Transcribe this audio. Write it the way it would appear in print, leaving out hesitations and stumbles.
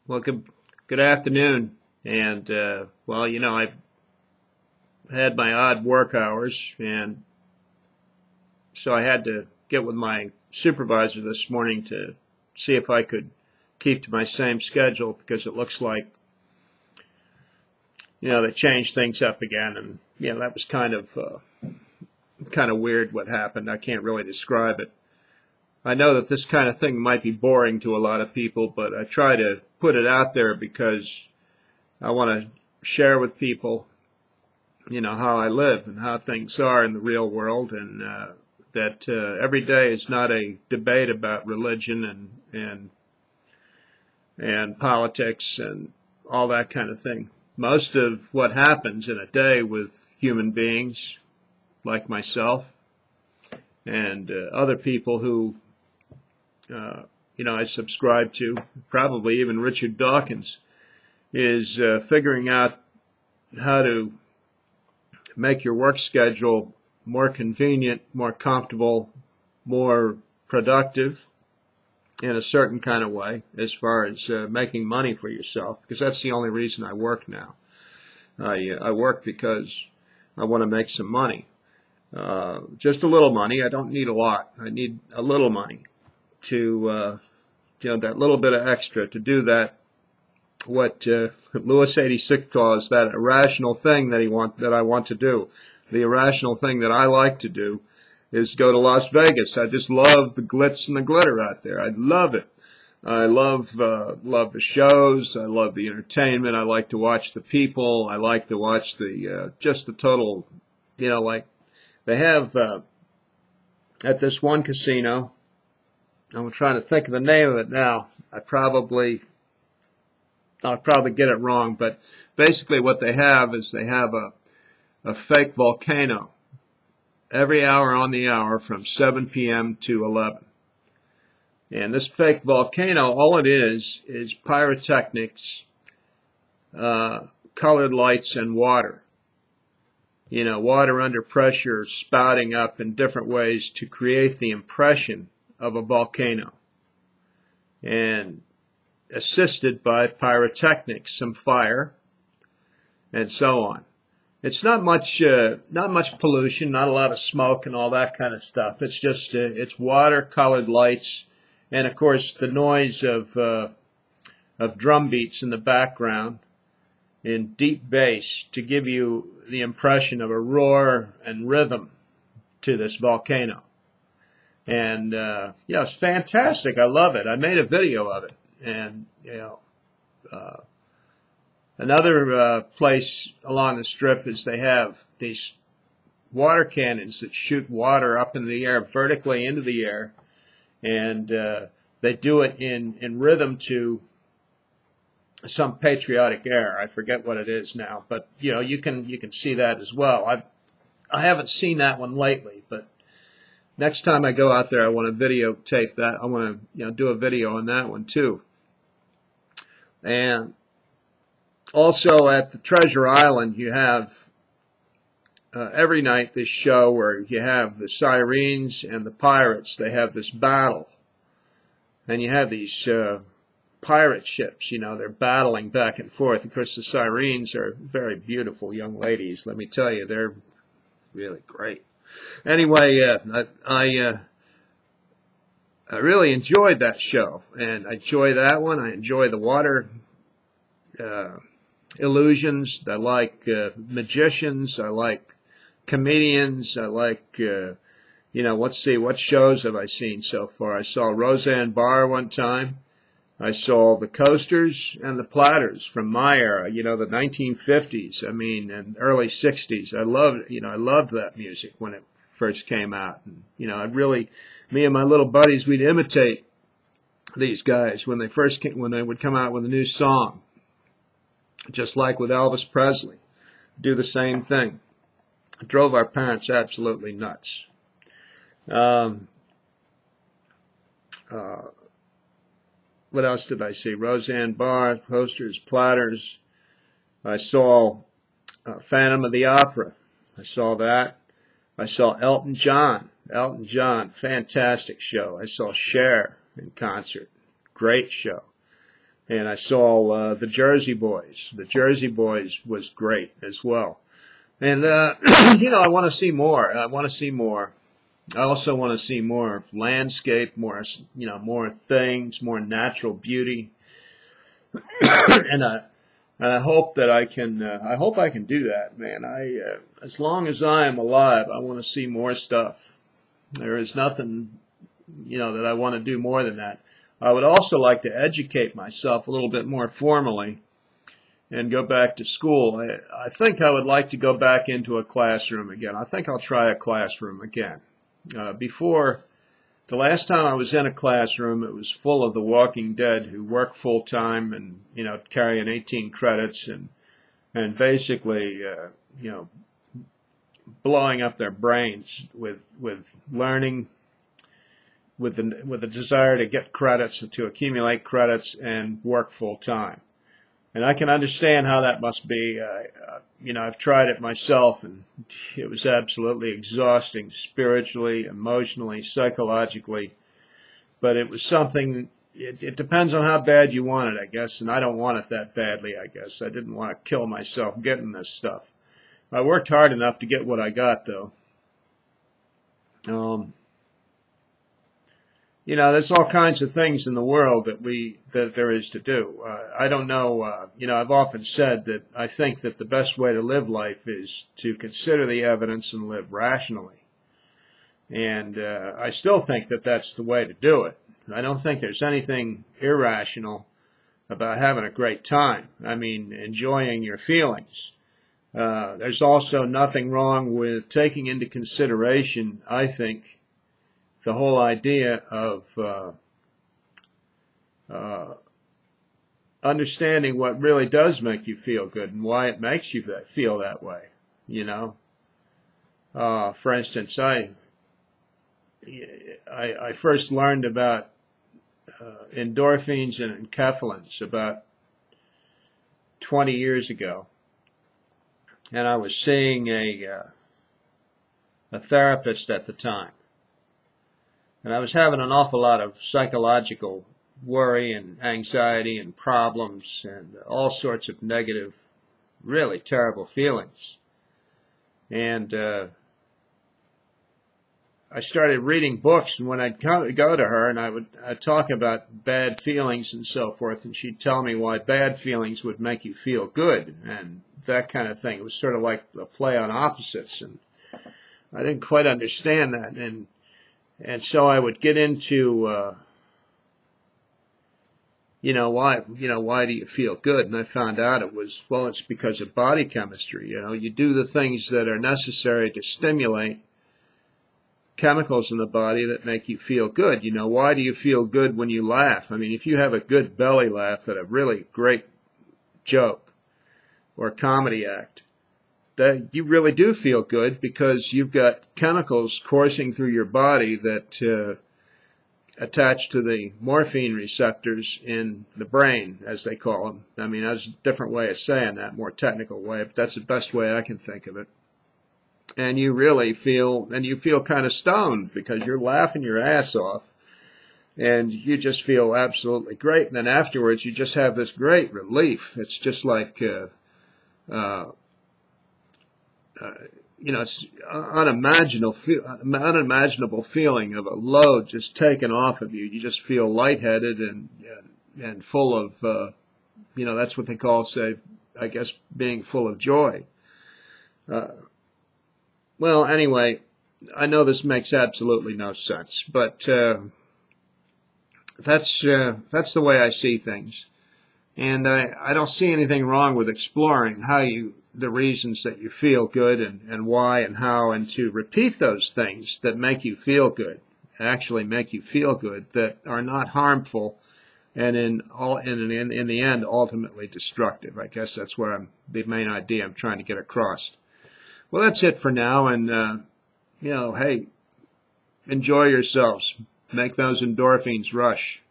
Well, good afternoon. And well, I had my odd work hours, and so I had to get with my supervisor this morning to see if I could keep to my same schedule because it looks like they changed things up again, and that was kind of weird what happened. I can't really describe it. I know that this kind of thing might be boring to a lot of people, but I try to put it out there because I want to share with people, how I live and how things are in the real world, and that every day is not a debate about religion and politics and all that kind of thing. Most of what happens in a day with human beings like myself and other people who I subscribe to, probably even Richard Dawkins, is figuring out how to make your work schedule more convenient, more comfortable, more productive in a certain kind of way as far as making money for yourself, because that's the only reason I work now. I work because I want to make some money. Just a little money. I don't need a lot. I need a little money to, that little bit of extra to do that, what Lewis 86 calls that irrational thing that I want to do. The irrational thing that I like to do is go to Las Vegas. I just love the glitz and the glitter out there. I love it. I love the shows. I love the entertainment. I like to watch the people. I like to watch just the total, like they have at this one casino. I'm trying to think of the name of it now. I'll probably get it wrong, but basically what they have is they have a fake volcano every hour on the hour from 7 p.m. to 11. And this fake volcano, all it is pyrotechnics, colored lights, and water. Water under pressure spouting up in different ways to create the impression of a volcano. And assisted by pyrotechnics, some fire, and so on. It's not much pollution, not a lot of smoke and all that kind of stuff. It's just it's water-colored lights, and of course the noise of drum beats in the background in deep bass to give you the impression of a roar and rhythm to this volcano. And it's fantastic. I love it. I made a video of it. And, another place along the strip is they have these water cannons that shoot water up in the air, vertically into the air. And they do it in rhythm to some patriotic air. I forget what it is now. But, you can see that as well. I haven't seen that one lately, but next time I go out there, I want to videotape that. I want to, do a video on that one too. And also at the Treasure Island, you have every night this show where you have the Sirens and the pirates. They have this battle, and you have these pirate ships. They're battling back and forth. Of course, the Sirens are very beautiful young ladies. Let me tell you, they're really great. Anyway, I really enjoyed that show, and I enjoy that one. I enjoy the water illusions. I like magicians. I like comedians. I like, let's see, what shows have I seen so far? I saw Roseanne Barr one time. I saw the Coasters and the Platters from my era, the 1950s, and early 60s. I loved that music when it first came out. And, me and my little buddies, we'd imitate these guys when they would come out with a new song. Just like with Elvis Presley. Do the same thing. It drove our parents absolutely nuts. What else did I see? Roseanne Barr, Coasters, Platters. I saw Phantom of the Opera. I saw that. I saw Elton John. Elton John, fantastic show. I saw Cher in concert. Great show. and I saw the Jersey Boys. The Jersey Boys was great as well. And, you know, I want to see more. I want to see more. I also want to see more landscape, more, you know, more things, more natural beauty. And I hope that I can do that, man. As long as I am alive, I want to see more stuff. There is nothing, you know, that I want to do more than that. I would also like to educate myself a little bit more formally and go back to school. I think I would like to go back into a classroom again. I think I'll try a classroom again. Before, the last time I was in a classroom, it was full of the Walking Dead who work full time and, you know, carrying 18 credits and basically, you know, blowing up their brains with learning, with the desire to get credits, to accumulate credits and work full time. And I can understand how that must be. You know, I've tried it myself, and it was absolutely exhausting, spiritually, emotionally, psychologically. But it was something, it depends on how bad you want it, I guess, and I don't want it that badly, I guess. I didn't want to kill myself getting this stuff. I worked hard enough to get what I got, though. You know, there's all kinds of things in the world that there is to do. I don't know, you know, I've often said that I think that the best way to live life is to consider the evidence and live rationally. And I still think that that's the way to do it. I don't think there's anything irrational about having a great time. I mean, enjoying your feelings. There's also nothing wrong with taking into consideration, I think, the whole idea of understanding what really does make you feel good and why it makes you feel that way, you know. For instance, I first learned about endorphins and enkephalins about 20 years ago, and I was seeing a therapist at the time. And I was having an awful lot of psychological worry and anxiety and problems and all sorts of negative, really terrible feelings. And I started reading books, and when I'd go to her and I'd talk about bad feelings and so forth, and she'd tell me why bad feelings would make you feel good and that kind of thing. It was sort of like a play on opposites, and I didn't quite understand that. And so I would get into, you know, why do you feel good? And I found out it was, well, it's because of body chemistry. You know, you do the things that are necessary to stimulate chemicals in the body that make you feel good. You know, why do you feel good when you laugh? I mean, if you have a good belly laugh at a really great joke or comedy act, that you really do feel good because you've got chemicals coursing through your body that attach to the morphine receptors in the brain, as they call them. I mean, that's a different way of saying that, more technical way, but that's the best way I can think of it. And you really feel, and you feel kind of stoned because you're laughing your ass off, and you just feel absolutely great. And then afterwards, you just have this great relief. It's just like, you know, it's unimaginable feeling of a load just taken off of you. You just feel lightheaded and full of, you know, that's what they call, say, I guess, being full of joy. Well, anyway, I know this makes absolutely no sense, but that's the way I see things, and I don't see anything wrong with exploring the reasons that you feel good and why and how, and to repeat those things that make you feel good, actually make you feel good, that are not harmful and in the end ultimately destructive. I guess that's where the main idea I'm trying to get across. Well, that's it for now, and you know, hey, enjoy yourselves. Make those endorphins rush.